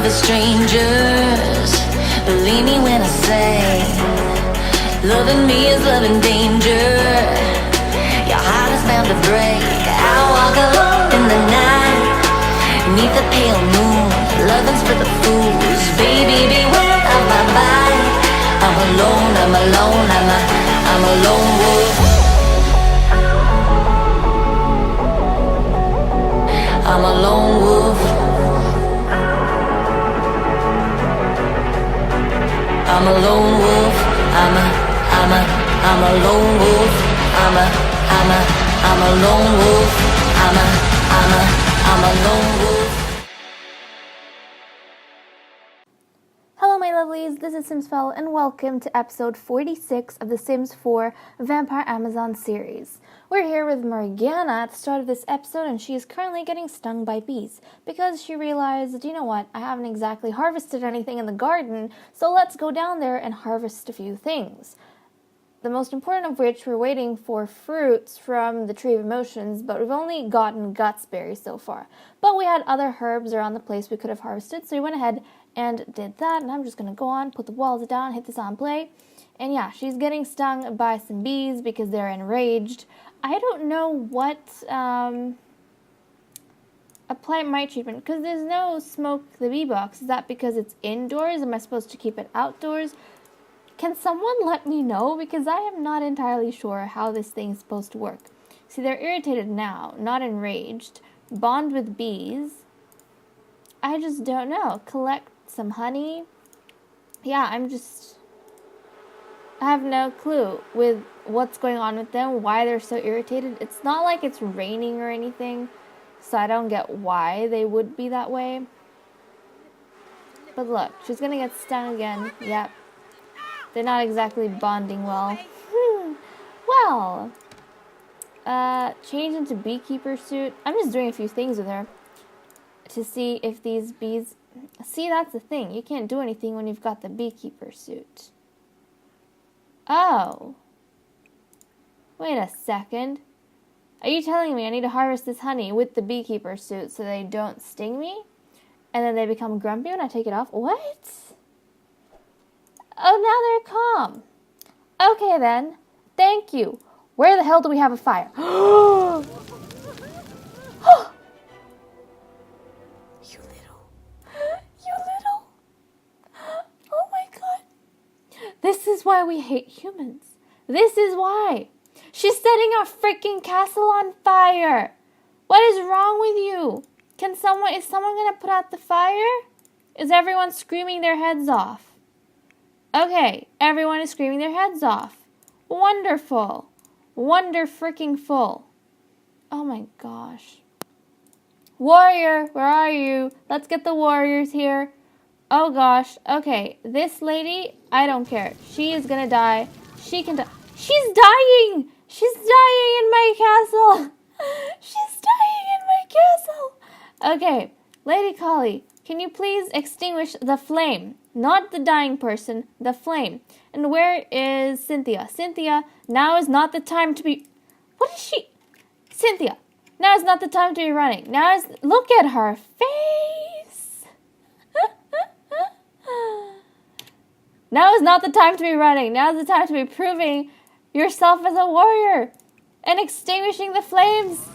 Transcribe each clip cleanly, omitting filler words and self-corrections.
love is strangers. Believe me when I say, loving me is loving danger. Your heart is bound to break. I walk alone in the night, beneath the pale moon. Loving's for the fools. Baby, beware of my bite. I'm alone, I'm alone, I'm a lone wolf. I'm a lone wolf. I'm a lone wolf. I'm a lone wolf. I'm a lone wolf. I'm a lone wolf. Hello my lovelies, this is simsfel and welcome to episode 46 of the Sims 4 Vampire Amazon series. We're here with Morgana at the start of this episode, and she is currently getting stung by bees because she realized, you know what, I haven't exactly harvested anything in the garden, so let's go down there and harvest a few things. The most important of which, we're waiting for fruits from the Tree of Emotions, but we've only gotten guts berries so far. But we had other herbs around the place we could have harvested, so we went ahead and did that, and I'm just going to go on, put the walls down, hit this on play. And yeah, she's getting stung by some bees because they're enraged. I don't know what apply my treatment, because there's no smoke the bee box. Is that because it's indoors? Am I supposed to keep it outdoors? Can someone let me know? Because I am not entirely sure how this thing is supposed to work. See, they're irritated now, not enraged. Bond with bees. I just don't know. Collect some honey. Yeah, I have no clue with what's going on with them, why they're so irritated. It's not like it's raining or anything, so I don't get why they would be that way. But look, she's gonna get stung again. Yep. They're not exactly bonding well. Well, change into beekeeper suit. I'm just doing a few things with her to see if these bees... See, that's the thing. You can't do anything when you've got the beekeeper suit. Oh. Wait a second. Are you telling me I need to harvest this honey with the beekeeper suit so they don't sting me? And then they become grumpy when I take it off? What? Oh, now they're calm. Okay then. Thank you. Where the hell do we have a fire? You little. Oh my god. This is why we hate humans. This is why. She's setting our freaking castle on fire. What is wrong with you? Is someone gonna put out the fire? Is everyone screaming their heads off? Okay, everyone is screaming their heads off. Wonderful. Wonder-freaking-full. Oh my gosh. Warrior, where are you? Let's get the warriors here. Oh gosh. Okay, this lady, I don't care. She is gonna die. She can die. She's dying! She's dying in my castle! She's dying in my castle! Okay, Lady Collie, can you please extinguish the flame? Not the dying person, the flame. And where is Cynthia? Cynthia, now is not the time to be... What is she? Cynthia, now is not the time to be running. Look at her face. Now is not the time to be running. Now is the time to be proving yourself as a warrior and extinguishing the flames.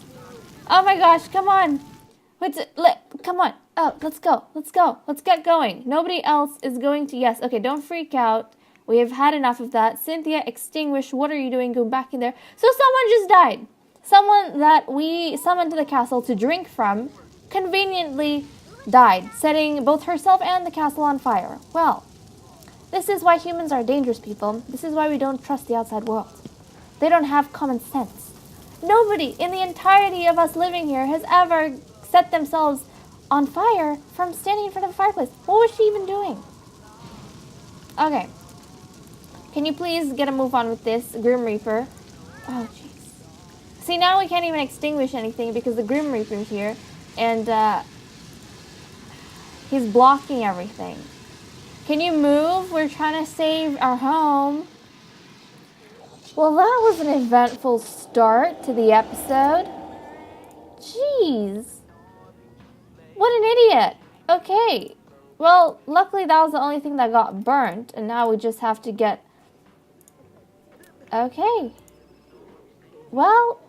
Oh my gosh, come on. Come on. Oh, let's go. Let's get going. Nobody else is going to... Yes, okay, don't freak out. We have had enough of that. Cynthia, extinguish. What are you doing? Go back in there. So someone just died. Someone that we summoned to the castle to drink from conveniently died, setting both herself and the castle on fire. Well, this is why humans are dangerous, people. This is why we don't trust the outside world. They don't have common sense. Nobody in the entirety of us living here has ever set themselves on fire from standing in front of a fireplace. What was she even doing? Okay. Can you please get a move on with this, Grim Reaper? Oh, jeez. See, now we can't even extinguish anything because the Grim Reaper's here. And, he's blocking everything. Can you move? We're trying to save our home. Well, that was an eventful start to the episode. Jeez. What an idiot. Okay. Well, luckily that was the only thing that got burnt, and now we just have to get... Okay. Well,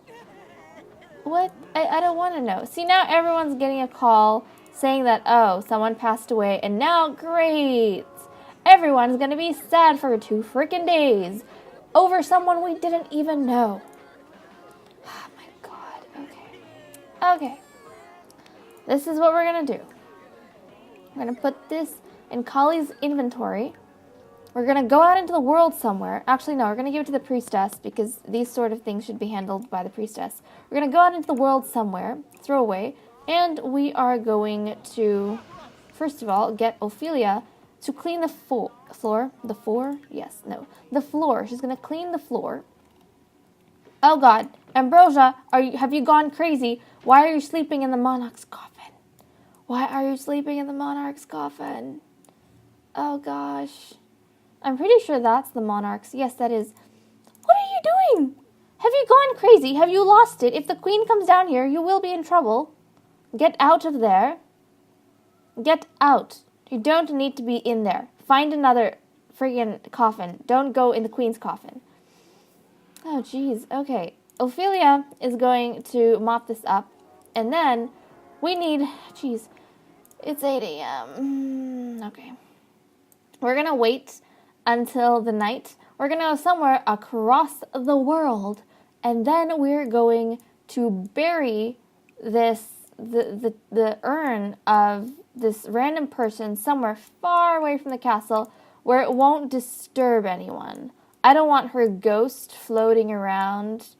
what? I don't want to know. See, now everyone's getting a call saying that, oh, someone passed away, and now, great! Everyone's gonna be sad for 2 freaking days over someone we didn't even know. Oh my god, okay. Okay. This is what we're gonna do. We're gonna put this in Kali's inventory. We're gonna go out into the world somewhere. Actually, no, we're gonna give it to the priestess because these sort of things should be handled by the priestess. We're gonna go out into the world somewhere, throw away, and we are going to, first of all, get Ophelia to clean the floor. The floor? Yes, no. The floor. She's gonna clean the floor. Oh god, Ambrosia, have you gone crazy? Why are you sleeping in the monarch's coffin? Why are you sleeping in the monarch's coffin? Oh gosh. I'm pretty sure that's the monarch's. Yes, that is. What are you doing? Have you gone crazy? Have you lost it? If the queen comes down here, you will be in trouble. Get out of there. Get out. You don't need to be in there. Find another friggin' coffin. Don't go in the queen's coffin. Oh, jeez. Okay. Ophelia is going to mop this up. And then we need... Jeez. It's 8 a.m. Okay. We're going to wait until the night. We're going to go somewhere across the world. And then we're going to bury this... The urn of this random person somewhere far away from the castle where it won't disturb anyone. I don't want her ghost floating around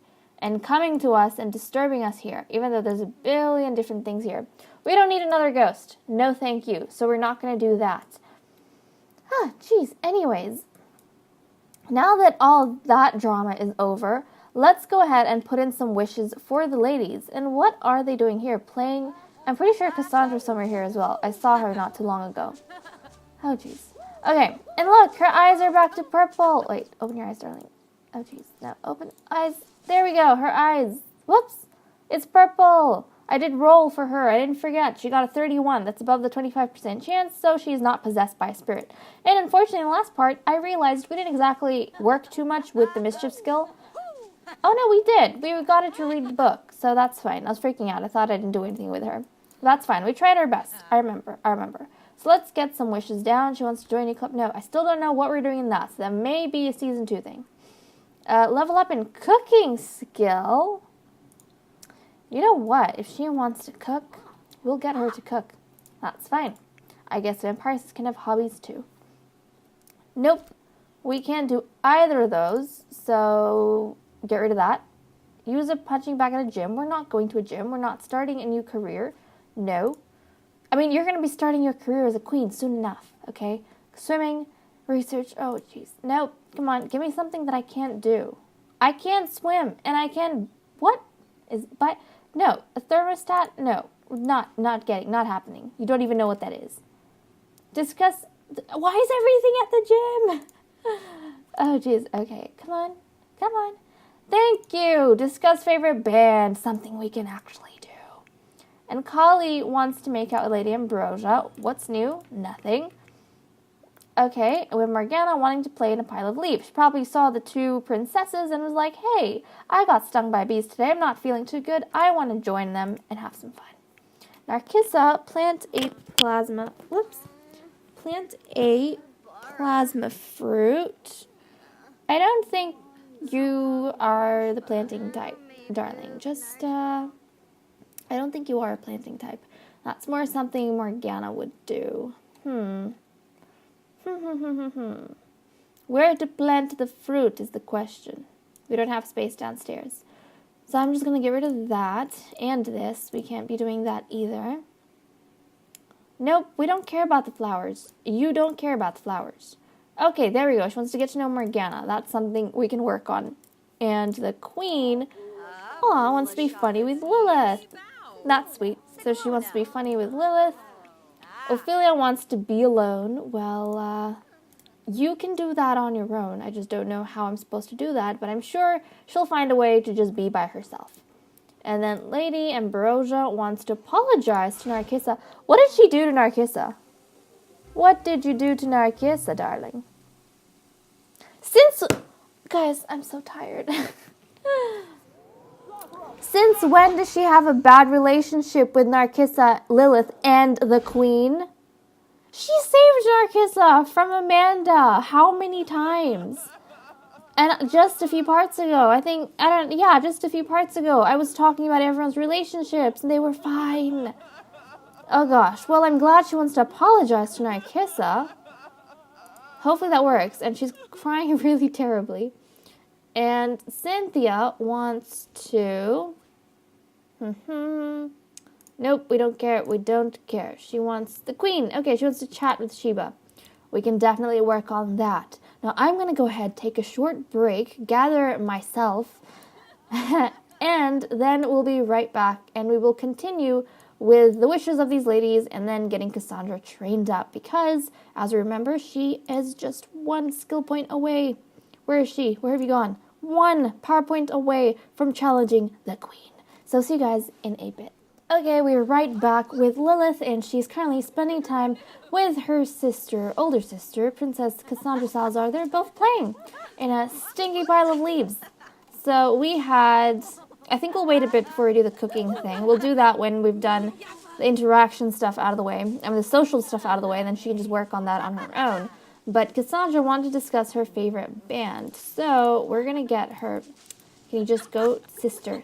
and coming to us and disturbing us here, even though there's a billion different things here. We don't need another ghost. No thank you. So we're not going to do that. Ah, jeez. Anyways, now that all that drama is over, let's go ahead and put in some wishes for the ladies. And what are they doing here? Playing... I'm pretty sure Cassandra's somewhere here as well. I saw her not too long ago. Oh, jeez. Okay, and look, her eyes are back to purple. Wait, open your eyes, darling. Oh, jeez. No, open eyes. There we go, her eyes. Whoops. It's purple. I did roll for her. I didn't forget. She got a 31. That's above the 25% chance, so she's not possessed by a spirit. And unfortunately, in the last part, I realized we didn't exactly work too much with the mischief skill. Oh, no, we did. We got her to read the book, so that's fine. I was freaking out. I thought I didn't do anything with her. That's fine. We tried our best. I remember. So let's get some wishes down. She wants to join a club. No, I still don't know what we're doing in that. So that may be a season 2 thing. Level up in cooking skill. You know what? If she wants to cook, we'll get her to cook. That's fine. I guess vampires can have hobbies too. Nope. We can't do either of those. So get rid of that. Use a punching bag at a gym. We're not going to a gym. We're not starting a new career. No. I mean, you're going to be starting your career as a queen soon enough, okay? Swimming, research. Oh, jeez. Nope. Come on. Give me something that I can't do. I can't swim, and I can... What? No. A thermostat? No. Not happening. You don't even know what that is. Discuss... Why is everything at the gym? Oh, jeez. Okay. Come on. Thank you. Discuss favorite band. Something we can actually do. And Kali wants to make out with Lady Ambrosia. What's new? Nothing. Okay, with Morgana wanting to play in a pile of leaves. She probably saw the 2 princesses and was like, hey, I got stung by bees today. I'm not feeling too good. I want to join them and have some fun. Narcissa, plant a plasma fruit. I don't think you are the planting type, darling. I don't think you are a planting type. That's more something Morgana would do. Where to plant the fruit is the question. We don't have space downstairs. So I'm just going to get rid of that and this. We can't be doing that either. Nope, we don't care about the flowers. You don't care about the flowers. Okay, there we go. She wants to get to know Morgana. That's something we can work on. And the queen, wants to be funny with Lilith. That's sweet. So she wants to be funny with Lilith. Ophelia wants to be alone. Well, you can do that on your own. I just don't know how I'm supposed to do that, but I'm sure she'll find a way to just be by herself. And then Lady Ambrosia wants to apologize to Narcissa. What did she do to Narcissa? What did you do to Narcissa, darling? Guys, I'm so tired. Since when does she have a bad relationship with Narcissa, Lilith, and the Queen? She saved Narcissa from Amanda how many times? And just a few parts ago, just a few parts ago, I was talking about everyone's relationships and they were fine. Oh gosh, well, I'm glad she wants to apologize to Narcissa. Hopefully that works. And she's crying really terribly. And Cynthia wants to... Nope, we don't care. We don't care. She wants the Queen. Okay, she wants to chat with Sheba. We can definitely work on that. Now, I'm going to go ahead, take a short break, gather myself, and then we'll be right back, and we will continue with the wishes of these ladies and then getting Cassandra trained up because, as you remember, she is just one skill point away. Where is she? Where have you gone? One power point away from challenging the Queen. So see you guys in a bit. Okay, we're right back with Lilith, and she's currently spending time with her sister, older sister, Princess Cassandra Salazar. They're both playing in a stinky pile of leaves. So I think we'll wait a bit before we do the cooking thing. We'll do that when we've done the interaction stuff out of the way, the social stuff out of the way, and then she can just work on that on her own. But Cassandra wanted to discuss her favorite band, so we're going to get her... Can you just go, sister?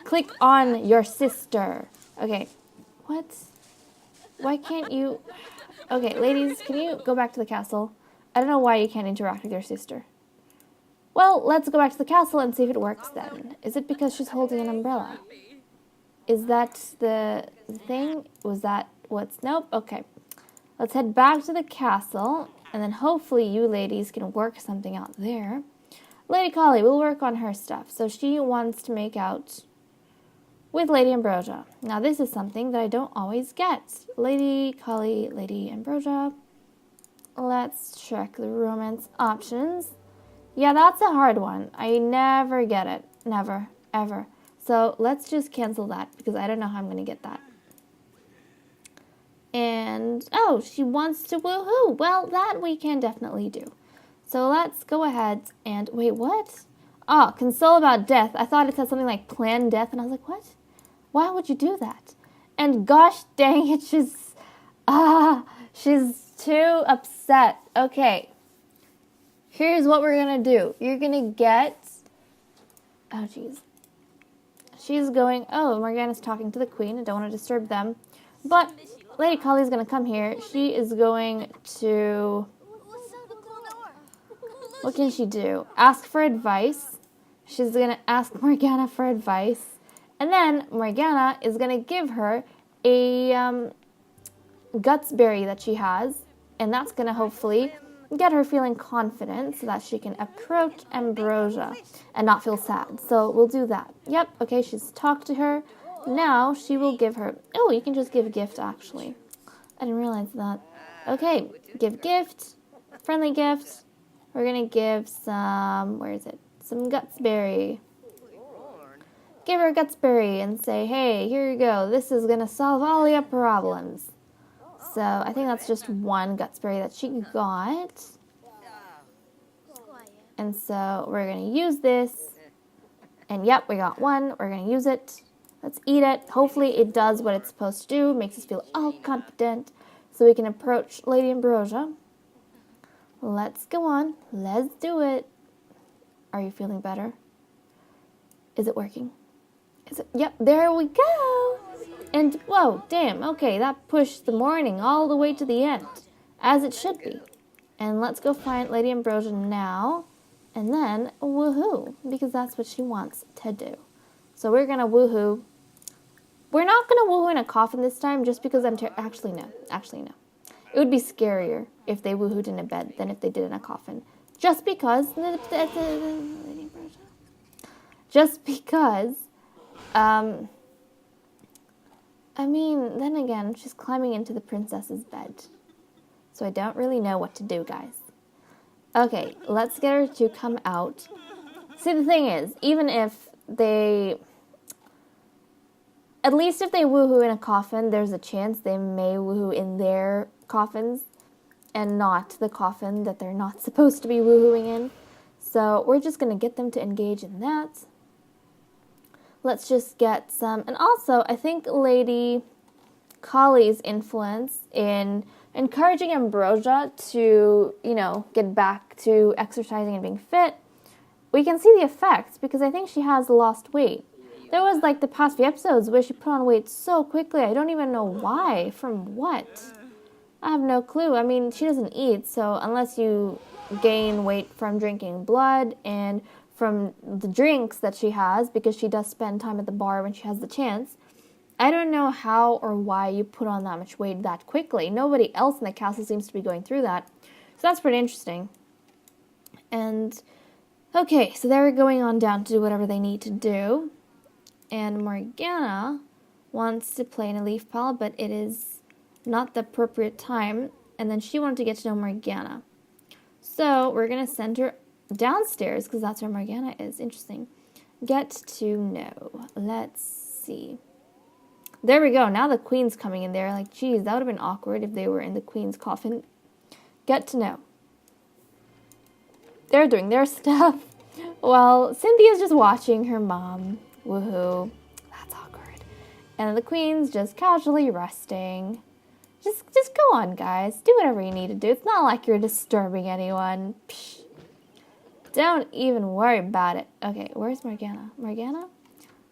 Click on your sister. Okay. What? Why can't you... Okay, ladies, can you go back to the castle? I don't know why you can't interact with your sister. Well, let's go back to the castle and see if it works then. Is it because she's holding an umbrella? Is that the thing? Was that what's... Nope. Okay. Let's head back to the castle, and then hopefully you ladies can work something out there. Lady Collie, we'll work on her stuff. So she wants to make out with Lady Ambrosia. Now this is something that I don't always get. Lady Collie, Lady Ambrosia. Let's check the romance options. Yeah, that's a hard one. I never get it. Never, ever. So let's just cancel that because I don't know how I'm going to get that. And, oh, she wants to woohoo. Well, that we can definitely do. So let's go ahead and... Wait, what? Oh, console about death. I thought it said something like plan death, and I was like, what? Why would you do that? And gosh dang it, she's too upset. Okay. Here's what we're going to do. You're going to get... Oh, jeez. She's going... Oh, Morgana's talking to the Queen. I don't want to disturb them. But Lady Collie's going to come here. She is going to... What can she do? Ask for advice. She's going to ask Morgana for advice. And then Morgana is going to give her a guts berry that she has. And that's going to hopefully get her feeling confident so that she can approach Ambrosia and not feel sad. So we'll do that. Yep, okay, she's talked to her. Now she will give her... Oh, you can just give a gift, actually. I didn't realize that. Okay, give gift. Friendly gift. We're going to give some... Where is it? Some gutsberry. Give her a gutsberry and say, hey, here you go. This is going to solve all your problems. So I think that's just one gutsberry that she got. And so we're going to use this. And yep, we got one. We're going to use it. Let's eat it. Hopefully it does what it's supposed to do. Makes us feel all confident. So we can approach Lady Ambrosia. Let's go on. Let's do it. Are you feeling better? Is it working? Yep, there we go. And, whoa, damn, okay, that pushed the Mourning all the way to the end, as it should be. And let's go find Lady Ambrosia now, and then woohoo, because that's what she wants to do. So we're going to woohoo. We're not going to woohoo in a coffin this time, just because actually, no. It would be scarier if they woohooed in a bed than if they did in a coffin. Just because, I mean, then again, she's climbing into the princess's bed. So I don't really know what to do, guys. Okay, let's get her to come out. See, the thing is, even if they... At least if they woohoo in a coffin, there's a chance they may woohoo in their coffins. and not the coffin that they're not supposed to be woohooing in. So we're just going to get them to engage in that. Let's just get some, and also I think Lady Kali's influence in encouraging Ambrosia to, get back to exercising and being fit, we can see the effects because I think she has lost weight. There was the past few episodes where she put on weight so quickly. I don't even know why. From what? I have no clue. I mean, she doesn't eat, so unless you gain weight from drinking blood and from the drinks that she has, because she does spend time at the bar when she has the chance, I don't know how or why you put on that much weight that quickly. Nobody else in the castle seems to be going through that. So that's pretty interesting. And, okay, so they're going on down to do whatever they need to do. And Morgana wants to play in a leaf pile, but it is not the appropriate time. And then she wanted to get to know Morgana. So we're going to send her downstairs, because that's where Morgana is. Interesting. Get to know. Let's see. There we go. Now the queen's coming in there. Geez, that would have been awkward if they were in the queen's coffin. Get to know. They're doing their stuff. Well, Cynthia's just watching her mom. Woohoo. That's awkward. And the queen's just casually resting. Just go on, guys. Do whatever you need to do. It's not like you're disturbing anyone. Psh. Don't even worry about it. Okay, where's Morgana? Morgana?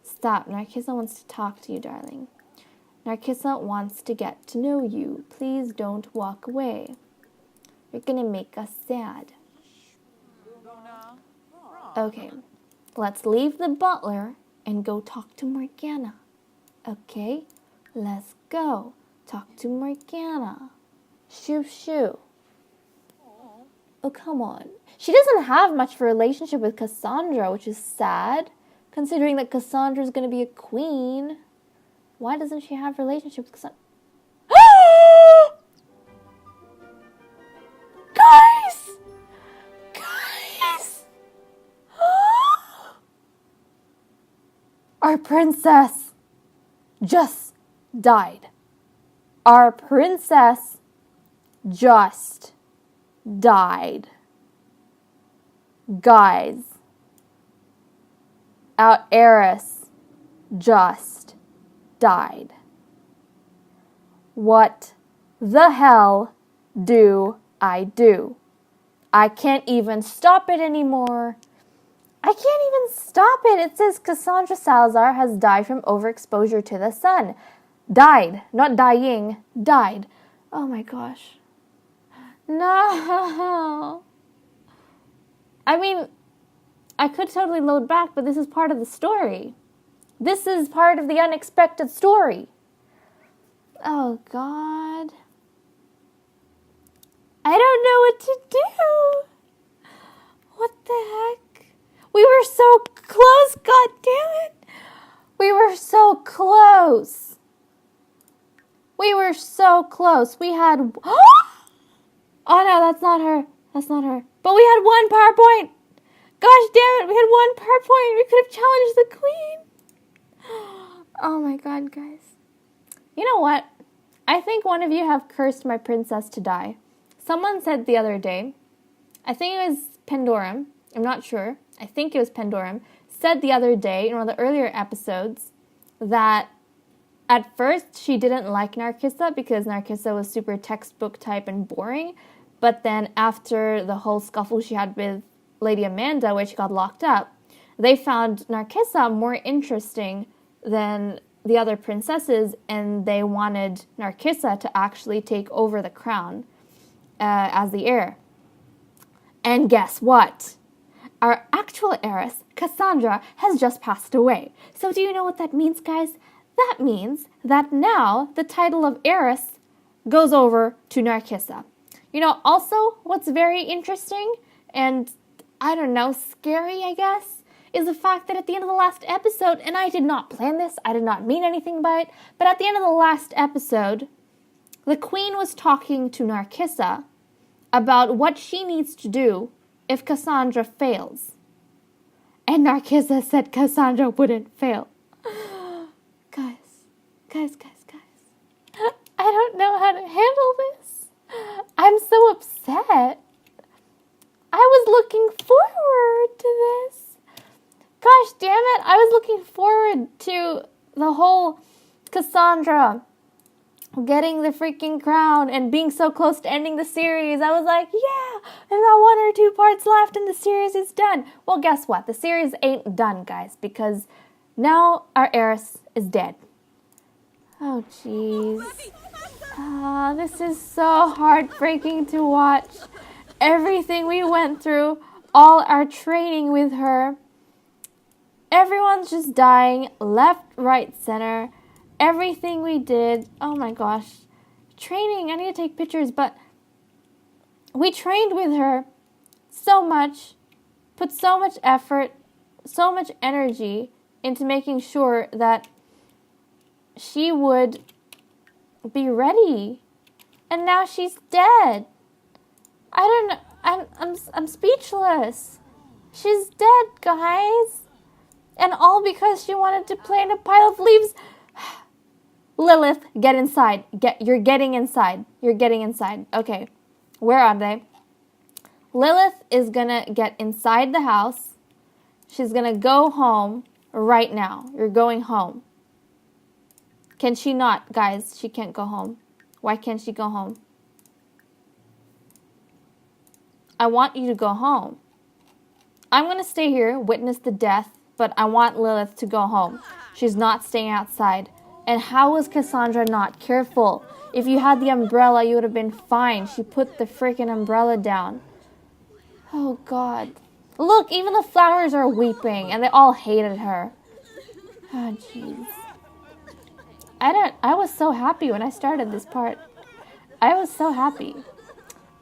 Stop. Narcissa wants to talk to you, darling. Narcissa wants to get to know you. Please don't walk away. You're gonna make us sad. Okay, let's leave the butler and go talk to Morgana. Okay, let's go. Talk to Morgana. Shoo shoo. Oh, come on. She doesn't have much of a relationship with Cassandra, which is sad, considering that Cassandra's going to be a queen. Why doesn't she have a relationship with Cassandra? Guys! Guys! Our princess just died. Our princess just died. Guys, our heiress just died. What the hell do I do? I can't even stop it anymore. I can't even stop it. It says Cassandra Salazar has died from overexposure to the sun. Died, not dying, died. Oh my gosh. No. I mean, I could totally load back, but this is part of the story. This is part of the unexpected story. Oh, God. I don't know what to do. What the heck? We were so close, God damn it. We were so close. We were so close. We had... Oh, no, that's not her. That's not her. But we had one power point. Gosh damn it, we had one power point. We could have challenged the queen. Oh my God, guys. You know what? I think one of you have cursed my princess to die. Someone said the other day, I think it was Pandorum, I'm not sure, I think it was Pandorum, said the other day in one of the earlier episodes that at first she didn't like Narcissa because Narcissa was super textbook type and boring, but then after the whole scuffle she had with Lady Amanda where she got locked up, they found Narcissa more interesting than the other princesses, and they wanted Narcissa to actually take over the crown as the heir. And guess what? Our actual heiress, Cassandra, has just passed away. So do you know what that means, guys? That means that now the title of heiress goes over to Narcissa. You know, also, what's very interesting and, I don't know, scary, I guess, is the fact that at the end of the last episode, and I did not plan this, I did not mean anything by it, but at the end of the last episode, the queen was talking to Narcissa about what she needs to do if Cassandra fails. And Narcissa said Cassandra wouldn't fail. Guys. I don't know how to handle this. I'm so upset. I was looking forward to this. Gosh damn it. I was looking forward to the whole Cassandra getting the freaking crown and being so close to ending the series. I was like, yeah, I've got 1 or 2 parts left and the series is done. Well, guess what? The series ain't done, guys, because now our heiress is dead. Oh, jeez. This is so heartbreaking to watch. Everything we went through, all our training with her. Everyone's just dying, left, right, center. Everything we did. Oh my gosh. Training, I need to take pictures, but we trained with her so much, put so much effort, so much energy into making sure that she would be ready. And now she's dead. I don't know. I'm speechless. She's dead, guys. And all because she wanted to play in a pile of leaves. Lilith, get inside. You're getting inside. You're getting inside. Okay. Where are they? Lilith is gonna get inside the house. She's gonna go home right now. You're going home. Can she not? Guys, she can't go home. Why can't she go home? I want you to go home. I'm going to stay here, witness the death, but I want Lilith to go home. She's not staying outside. And how was Cassandra not careful? If you had the umbrella, you would have been fine. She put the freaking umbrella down. Oh, God. Look, even the flowers are weeping, and they all hated her. Oh, jeez. I was so happy when I started this part. I was so happy.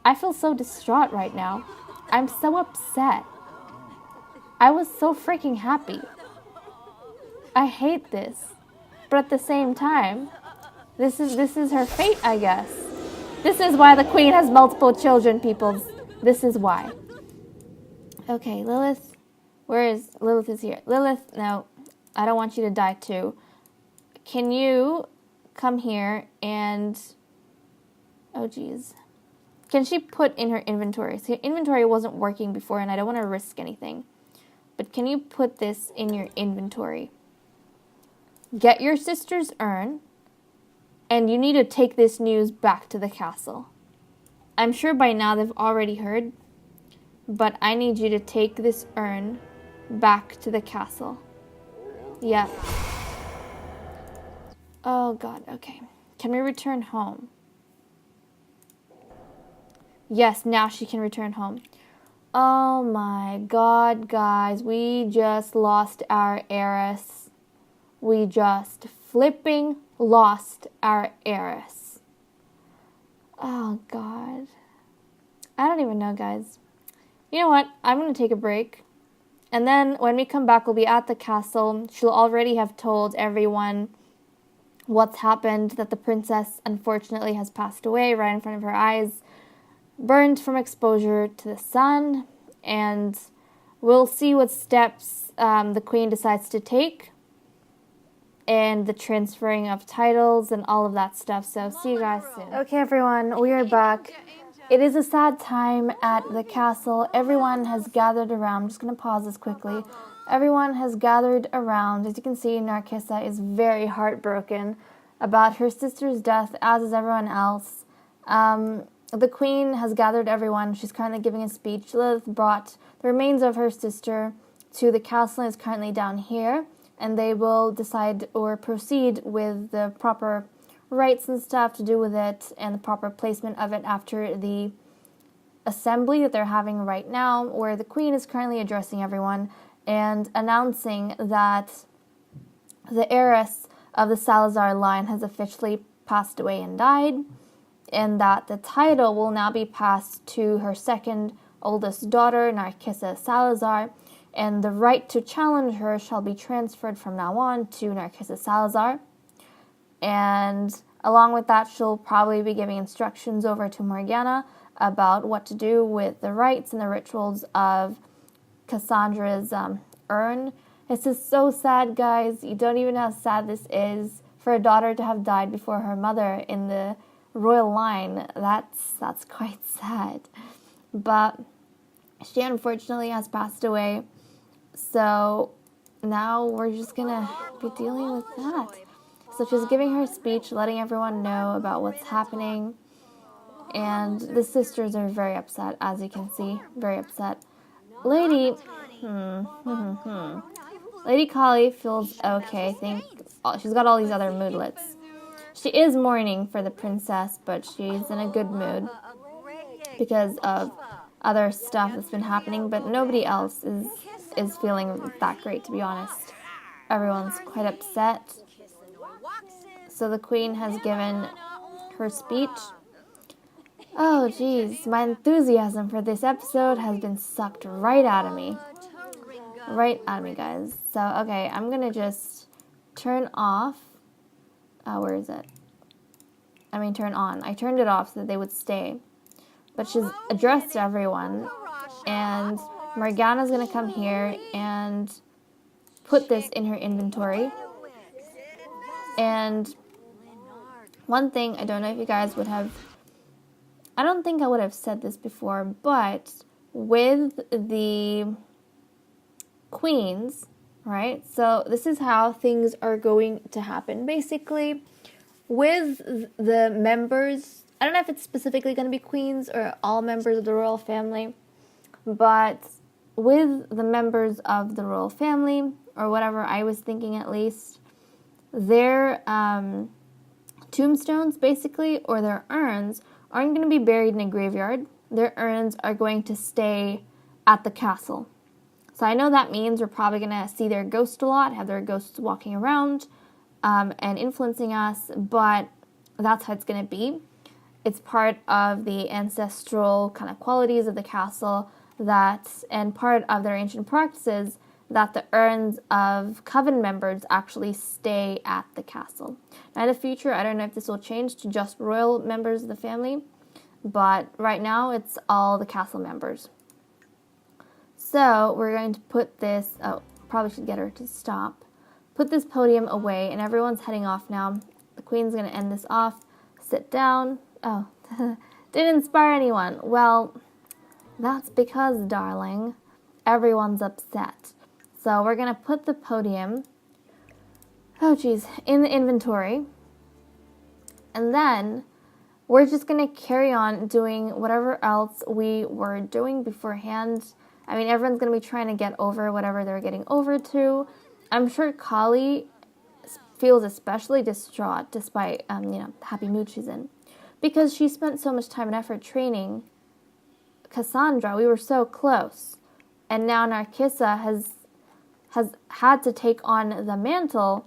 I feel so distraught right now. I'm so upset. I was so freaking happy. I hate this. But at the same time, this is her fate, I guess. This is why the queen has multiple children, peoples. This is why. Okay, Lilith. Lilith is here. Lilith, no. I don't want you to die too. Can you come here and... Oh, geez. Can she put in her inventory? So her inventory wasn't working before, and I don't want to risk anything. But can you put this in your inventory? Get your sister's urn, and you need to take this news back to the castle. I'm sure by now they've already heard, but I need you to take this urn back to the castle. Yeah. Oh, God, okay. Can we return home? Yes, now she can return home. Oh my God, guys. We just lost our heiress. We just flipping lost our heiress. Oh, God. I don't even know, guys. You know what? I'm going to take a break. And then when we come back, we'll be at the castle. She'll already have told everyone what's happened, that the princess, unfortunately, has passed away right in front of her eyes. Burned from exposure to the sun, and we'll see what steps the queen decides to take, and the transferring of titles and all of that stuff. So see you guys soon. Okay, everyone, we are back. It is a sad time at the castle. Everyone has gathered around. I'm just going to pause this quickly. Everyone has gathered around. As you can see, Narcissa is very heartbroken about her sister's death, as is everyone else. The queen has gathered everyone. She's currently giving a speech. Lilith brought the remains of her sister to the castle and is currently down here. And they will decide or proceed with the proper rites and stuff to do with it and the proper placement of it after the assembly that they're having right now, where the queen is currently addressing everyone and announcing that the heiress of the Salazar line has officially passed away and died, and that the title will now be passed to her second oldest daughter, Narcissa Salazar, and the right to challenge her shall be transferred from now on to Narcissa Salazar. And along with that, she'll probably be giving instructions over to Morgana about what to do with the rites and the rituals of Cassandra's urn. This is so sad, guys. You don't even know how sad this is for a daughter to have died before her mother in the royal line. That's quite sad. But she unfortunately has passed away. So now we're just gonna be dealing with that. So she's giving her speech, letting everyone know about what's happening. And the sisters are very upset, as you can see. Very upset. Lady Kali feels okay. I think she's got all these other moodlets. She is mourning for the princess, but she's in a good mood because of other stuff that's been happening, but nobody else is feeling that great, to be honest. Everyone's quite upset. So the queen has given her speech. Oh geez, my enthusiasm for this episode has been sucked right out of me. Right out of me, guys. So, okay, I'm gonna just turn off. Where is it? Turn on. I turned it off so that they would stay. But she's addressed everyone, and Morgana's gonna come here and put this in her inventory. And one thing, I don't know if you guys would have, I don't think I would have said this before, but with the queens, right? So this is how things are going to happen. Basically, with the members, I don't know if it's specifically going to be queens or all members of the royal family, but with the members of the royal family, or whatever I was thinking at least, their tombstones, basically, or their urns, aren't going to be buried in a graveyard. Their urns are going to stay at the castle. So I know that means we're probably going to see their ghost a lot, have their ghosts walking around and influencing us, but that's how it's going to be. It's part of the ancestral kind of qualities of the castle and part of their ancient practices that the urns of coven members actually stay at the castle. Now in the future, I don't know if this will change to just royal members of the family, but right now it's all the castle members. So we're going to put this, probably should get her to stop. Put this podium away, and everyone's heading off now. The queen's going to end this off. Sit down. Oh, didn't inspire anyone. Well, that's because, darling, everyone's upset. So we're going to put the podium, in the inventory. And then we're just going to carry on doing whatever else we were doing beforehand. Everyone's going to be trying to get over whatever they're getting over to. I'm sure Kali feels especially distraught despite, the happy mood she's in. Because she spent so much time and effort training Cassandra. We were so close. And now Narcissa has had to take on the mantle.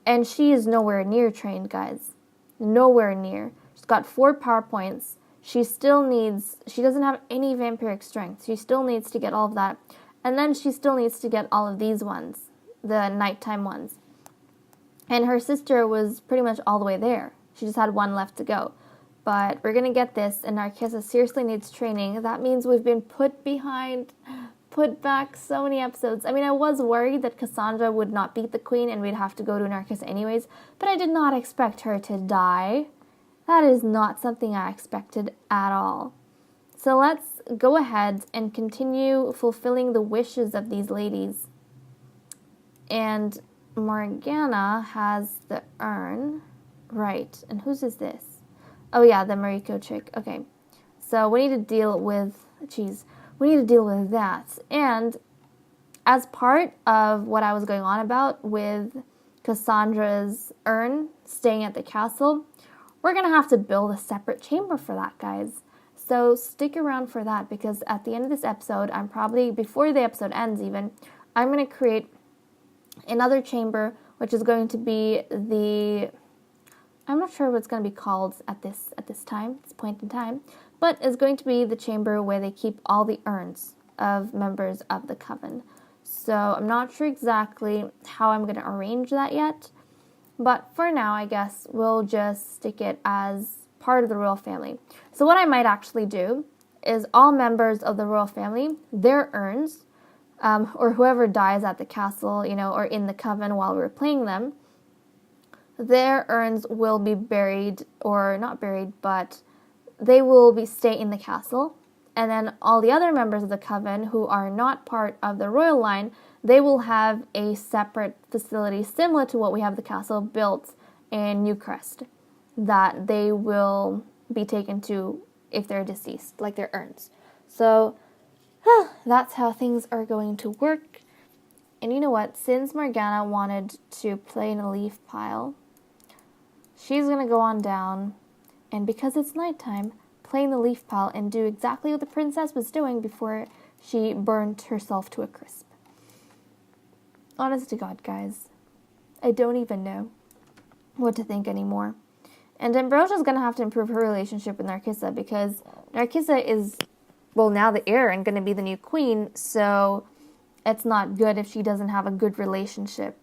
And she is nowhere near trained, guys. Nowhere near. She's got 4 power points. She doesn't have any vampiric strength. She still needs to get all of that. And then she still needs to get all of these ones, the nighttime ones. And her sister was pretty much all the way there. She just had 1 left to go. But we're going to get this, and Narcissa seriously needs training. That means we've been put back so many episodes. I was worried that Cassandra would not beat the queen and we'd have to go to Narcissa anyways, but I did not expect her to die. That is not something I expected at all. So let's go ahead and continue fulfilling the wishes of these ladies. And Morgana has the urn. Right. And whose is this? Oh yeah, the Mariko chick. Okay. So we need to deal with that. And as part of what I was going on about with Cassandra's urn staying at the castle, we're going to have to build a separate chamber for that, guys. So stick around for that, because at the end of this episode, before the episode ends even, I'm going to create another chamber, which is going to be I'm not sure what it's going to be called at this point in time, but it's going to be the chamber where they keep all the urns of members of the coven. So I'm not sure exactly how I'm going to arrange that yet, but for now, I guess we'll just stick it as part of the royal family. So what I might actually do is all members of the royal family, their urns, or whoever dies at the castle, or in the coven while we're playing them, their urns will be buried, or not buried, but they will stay in the castle. And then all the other members of the coven who are not part of the royal line, they will have a separate facility similar to what we have the castle built in Newcrest, that they will be taken to if they're deceased, like their urns. So that's how things are going to work. And you know what? Since Morgana wanted to play in a leaf pile, she's going to go on down, and because it's nighttime, play in the leaf pile and do exactly what the princess was doing before she burned herself to a crisp. Honest to God, guys, I don't even know what to think anymore. And Ambrosia's going to have to improve her relationship with Narcissa, because Narcissa is, well, now the heir and going to be the new queen, so it's not good if she doesn't have a good relationship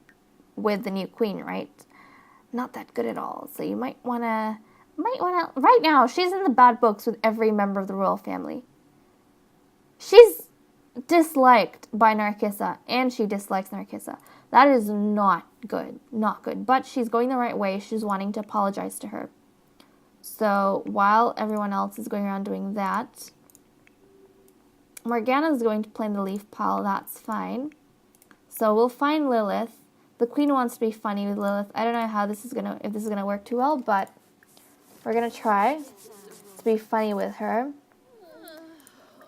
with the new queen, right? Not that good at all. So you might want to, right now, she's in the bad books with every member of the royal family. She's disliked by Narcissa, and she dislikes Narcissa. That is not good, not good. But she's going the right way. She's wanting to apologize to her. So while everyone else is going around doing that, Morgana's going to play in the leaf pile. That's fine. So we'll find Lilith. The queen wants to be funny with Lilith. I don't know how this is if this is gonna work too well, but we're gonna try to be funny with her.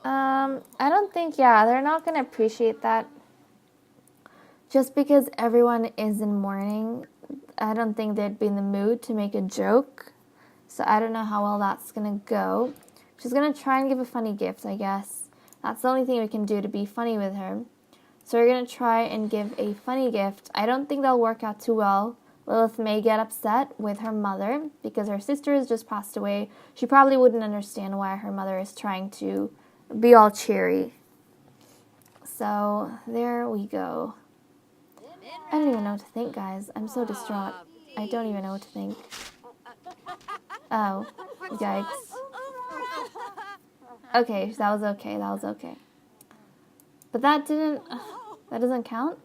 I don't think, they're not gonna appreciate that. Just because everyone is in mourning, I don't think they'd be in the mood to make a joke. So I don't know how well that's gonna go. She's gonna try and give a funny gift, I guess. That's the only thing we can do to be funny with her. So we're going to try and give a funny gift. I don't think that'll work out too well. Lilith may get upset with her mother because her sister has just passed away. She probably wouldn't understand why her mother is trying to be all cheery. So there we go. I don't even know what to think, guys. I'm so distraught. I don't even know what to think. Oh, yikes. Okay, that was okay. But that doesn't count?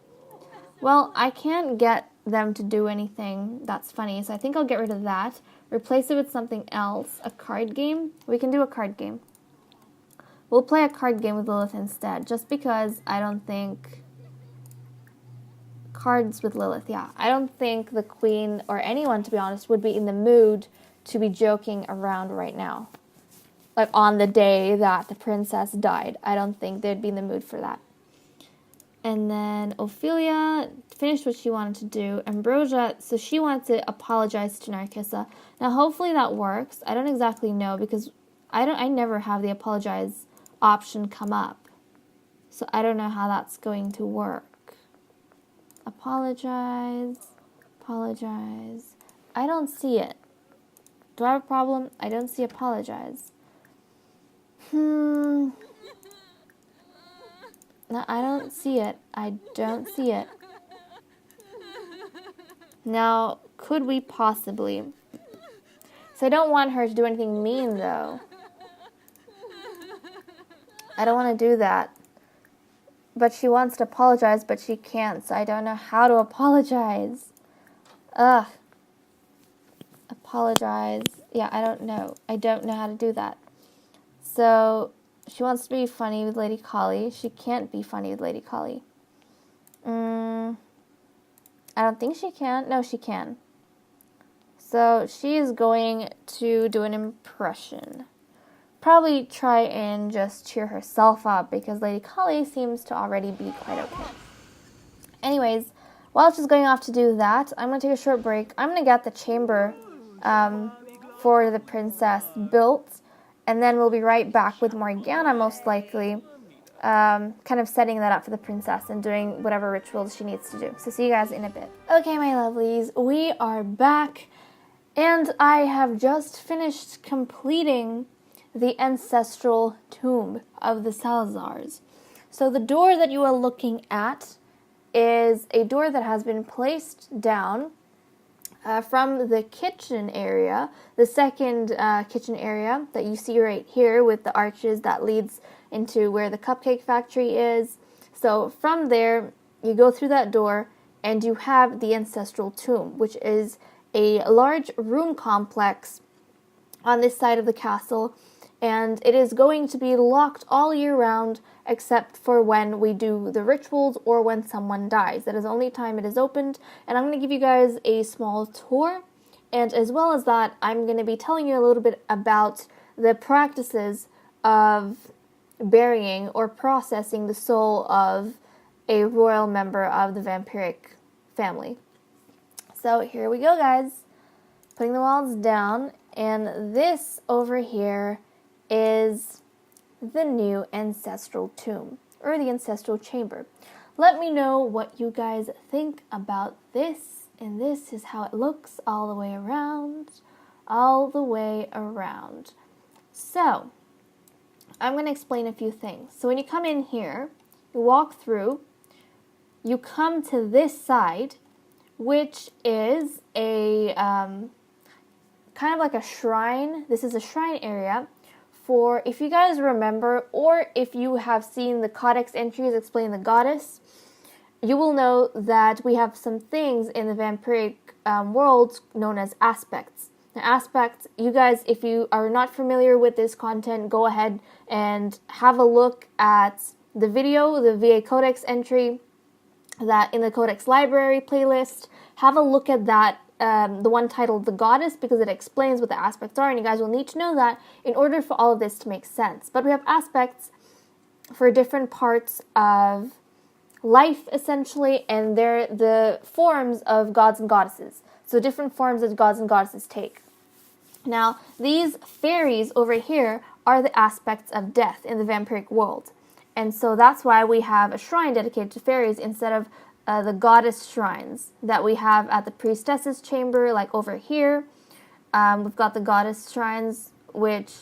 Well, I can't get them to do anything that's funny, so I think I'll get rid of that. Replace it with something else. A card game? We can do a card game. We'll play a card game with Lilith instead, just because I don't think... Cards with Lilith, I don't think the queen, or anyone, to be honest, would be in the mood to be joking around right now. Like on the day that the princess died. I don't think they'd be in the mood for that. And then Ophelia finished what she wanted to do. Ambrosia, so she wanted to apologize to Narcissa. Now hopefully that works. I don't exactly know, because I never have the apologize option come up. So I don't know how that's going to work. Apologize. I don't see it. Do I have a problem? I don't see apologize. No, I don't see it. Now, could we possibly... So I don't want her to do anything mean, though. I don't want to do that. But she wants to apologize, but she can't, so I don't know how to apologize. Apologize. I don't know. I don't know how to do that. So, she wants to be funny with Lady Collie. She can't be funny with Lady Collie. I don't think she can. No, she can. So, she is going to do an impression. Probably try and just cheer herself up, because Lady Collie seems to already be quite okay. Anyways, while she's going off to do that, I'm going to take a short break. I'm going to get the chamber for the princess built. And then we'll be right back with Morgana, most likely, kind of setting that up for the princess and doing whatever rituals she needs to do. So see you guys in a bit. Okay, my lovelies, we are back. And I have just finished completing the ancestral tomb of the Salazars. So the door that you are looking at is a door that has been placed down from the kitchen area, the second kitchen area that you see right here with the arches that leads into where the cupcake factory is. So from there, you go through that door and you have the ancestral tomb, which is a large room complex on this side of the castle, and it is going to be locked all year round except for when we do the rituals or when someone dies. That is the only time it is opened, and I'm going to give you guys a small tour, and as well as that, I'm going to be telling you a little bit about the practices of burying or processing the soul of a royal member of the vampiric family. So here we go, guys. Putting the walls down, and this over here is the new ancestral tomb, or the ancestral chamber. Let me know what you guys think about this, and this is how it looks all the way around, So, I'm going to explain a few things. So when you come in here, you walk through, you come to this side, which is a kind of like a shrine. This is a shrine area for, if you guys remember, or if you have seen the codex entries explain the goddess, you will know that we have some things in the vampiric world known as aspects. Now, aspects, you guys, if you are not familiar with this content, go ahead and have a look at the video, the VA codex entry, that in the Codex Library playlist. Have a look at that, the one titled The Goddess, because it explains what the aspects are, and you guys will need to know that in order for all of this to make sense. But we have aspects for different parts of life, essentially, and they're the forms of gods and goddesses. So different forms that gods and goddesses take. Now, these fairies over here are the aspects of death in the vampiric world. And so that's why we have a shrine dedicated to fairies instead of the goddess shrines that we have at the priestess's chamber, like over here. We've got the goddess shrines, which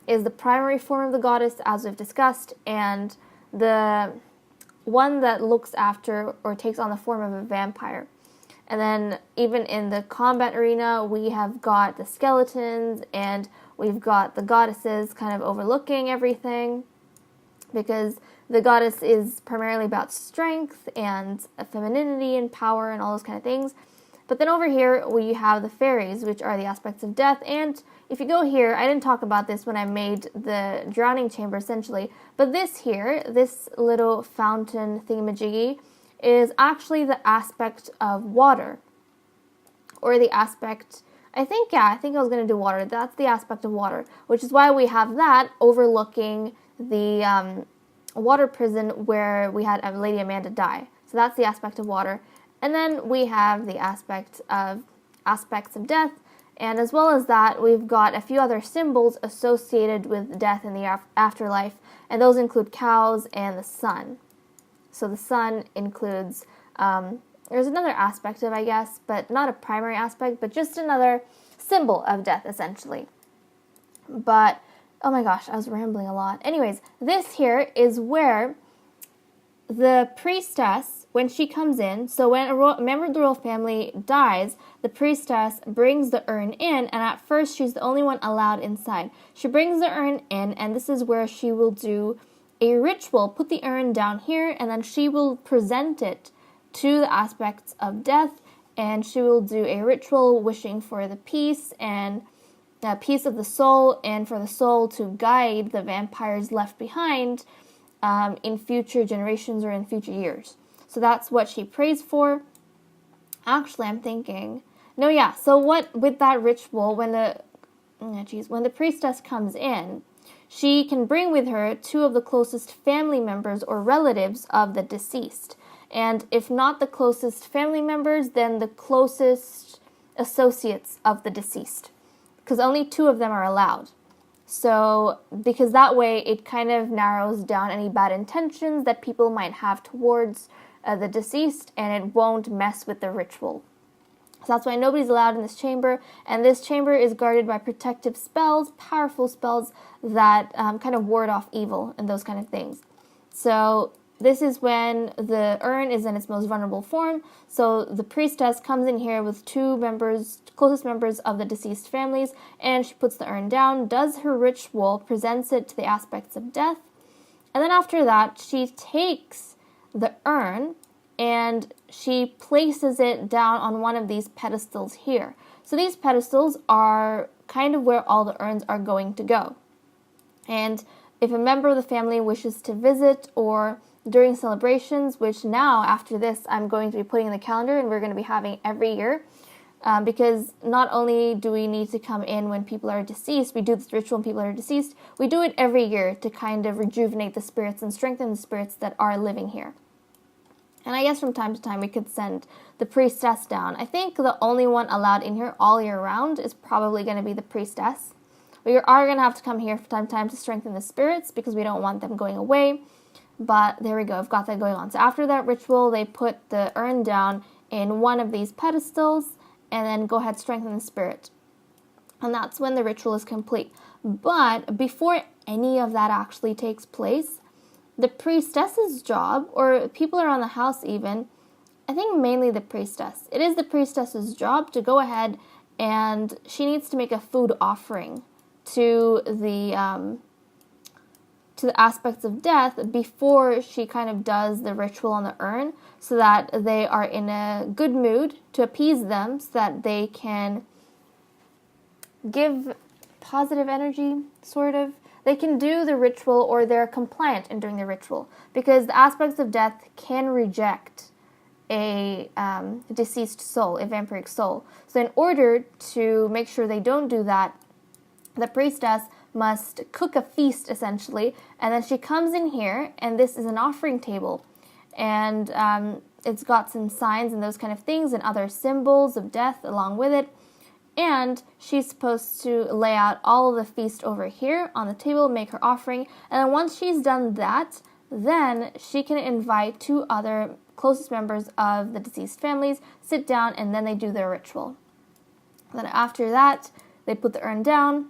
is the primary form of the goddess, as we've discussed, and the one that looks after or takes on the form of a vampire. And then even in the combat arena, we have got the skeletons, and we've got the goddesses kind of overlooking everything, because the goddess is primarily about strength and femininity and power and all those kind of things. But then over here, we have the fairies, which are the aspects of death. And if you go here, I didn't talk about this when I made the drowning chamber, essentially. But this here, this little fountain thingamajiggy, is actually the aspect of water. Or the aspect, I think I was going to do water. That's the aspect of water, which is why we have that overlooking the water prison where we had Lady Amanda die. So that's the aspect of water. And then we have the aspects of death, and as well as that, we've got a few other symbols associated with death in the afterlife, and those include cows and the sun. So the sun includes, there's another aspect of it, I guess, but not a primary aspect, but just another symbol of death, essentially. But, oh my gosh, I was rambling a lot. Anyways, this here is where the priestess, when she comes in, so when a member of the royal family dies, the priestess brings the urn in, and at first she's the only one allowed inside. She brings the urn in, and this is where she will do a ritual, put the urn down here, and then she will present it to the aspects of death, and she will do a ritual wishing for the peace and peace of the soul, and for the soul to guide the vampires left behind in future generations or in future years. So that's what she prays for. Actually, I'm thinking, no, yeah. So what with that ritual, when the priestess comes in, she can bring with her two of the closest family members or relatives of the deceased. And if not the closest family members, then the closest associates of the deceased, because only two of them are allowed. So, because that way it kind of narrows down any bad intentions that people might have towards the deceased, and it won't mess with the ritual. So that's why nobody's allowed in this chamber, and this chamber is guarded by protective spells, powerful spells that kind of ward off evil and those kind of things. So this is when the urn is in its most vulnerable form. So the priestess comes in here with two closest members of the deceased families, and she puts the urn down, does her ritual, presents it to the aspects of death, and then after that, she takes the urn and she places it down on one of these pedestals here. So these pedestals are kind of where all the urns are going to go. And if a member of the family wishes to visit or during celebrations, which now after this I'm going to be putting in the calendar and we're going to be having every year, because not only do we need to come in when people are deceased, we do this ritual when people are deceased, we do it every year to kind of rejuvenate the spirits and strengthen the spirits that are living here. And I guess from time to time we could send the priestess down. I think the only one allowed in here all year round is probably going to be the priestess. We are going to have to come here from time to time to strengthen the spirits because we don't want them going away. But there we go, I've got that going on. So after that ritual, they put the urn down in one of these pedestals and then go ahead, strengthen the spirit. And that's when the ritual is complete. But before any of that actually takes place, the priestess's job, or people around the house even, I think mainly the priestess. It is the priestess's job to go ahead and she needs to make a food offering to the aspects of death before she kind of does the ritual on the urn, so that they are in a good mood to appease them, so that they can give positive energy, sort of. They can do the ritual, or they're compliant in doing the ritual, because the aspects of death can reject a deceased soul, a vampiric soul. So in order to make sure they don't do that, the priestess must cook a feast, essentially, and then she comes in here, and this is an offering table, and it's got some signs and those kind of things and other symbols of death along with it, and she's supposed to lay out all of the feast over here on the table, make her offering, and then once she's done that, then she can invite 2 other closest members of the deceased families, sit down, and then they do their ritual. Then after that, they put the urn down,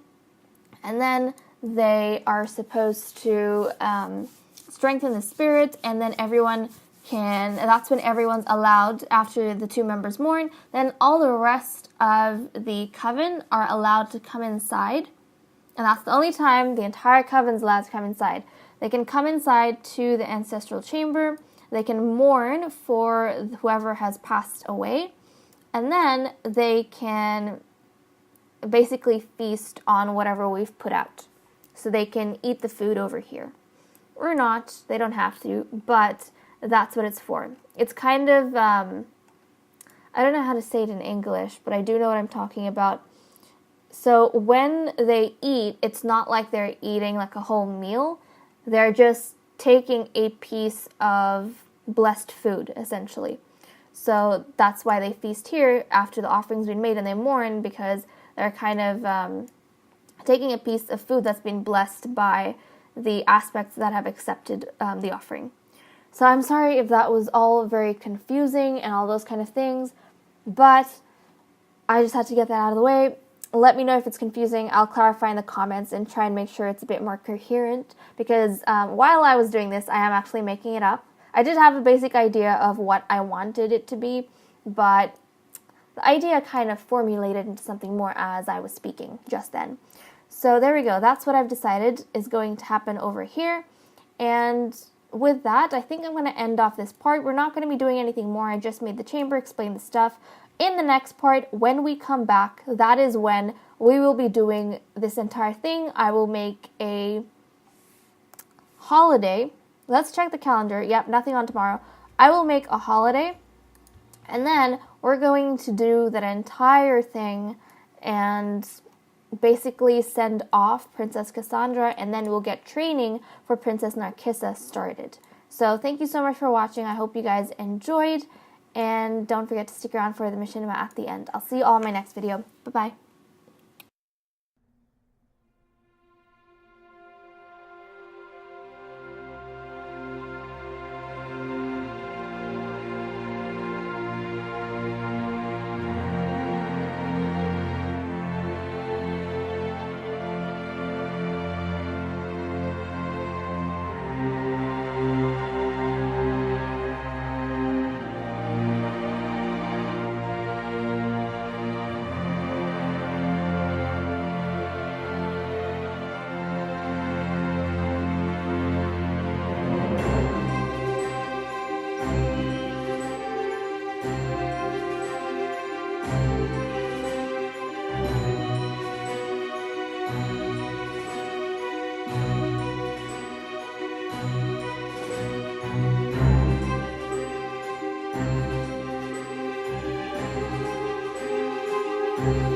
and then they are supposed to strengthen the spirit, and then that's when everyone's allowed, after the 2 members mourn, then all the rest of the coven are allowed to come inside. And that's the only time the entire coven's allowed to come inside. They can come inside to the ancestral chamber, they can mourn for whoever has passed away, and then they can basically feast on whatever we've put out. So they can eat the food over here. Or not, they don't have to, but that's what it's for. It's kind of, I don't know how to say it in English, but I do know what I'm talking about. So when they eat, it's not like they're eating like a whole meal. They're just taking a piece of blessed food, essentially. So that's why they feast here after the offering's been made, and they mourn because they're kind of taking a piece of food that's been blessed by the aspects that have accepted the offering. So I'm sorry if that was all very confusing and all those kind of things, but I just had to get that out of the way. Let me know if it's confusing. I'll clarify in the comments and try and make sure it's a bit more coherent, because while I was doing this, I am actually making it up. I did have a basic idea of what I wanted it to be, but the idea kind of formulated into something more as I was speaking just then. So there we go. That's what I've decided is going to happen over here. And with that, I think I'm going to end off this part. We're not going to be doing anything more. I just made the chamber, explained the stuff. In the next part, when we come back, that is when we will be doing this entire thing. I will make a holiday. Let's check the calendar. Yep, nothing on tomorrow. I will make a holiday, and then we're going to do that entire thing and basically send off Princess Cassandra, and then we'll get training for Princess Narcissa started. So thank you so much for watching. I hope you guys enjoyed, and don't forget to stick around for the mission at the end. I'll see you all in my next video. Bye-bye. Bye.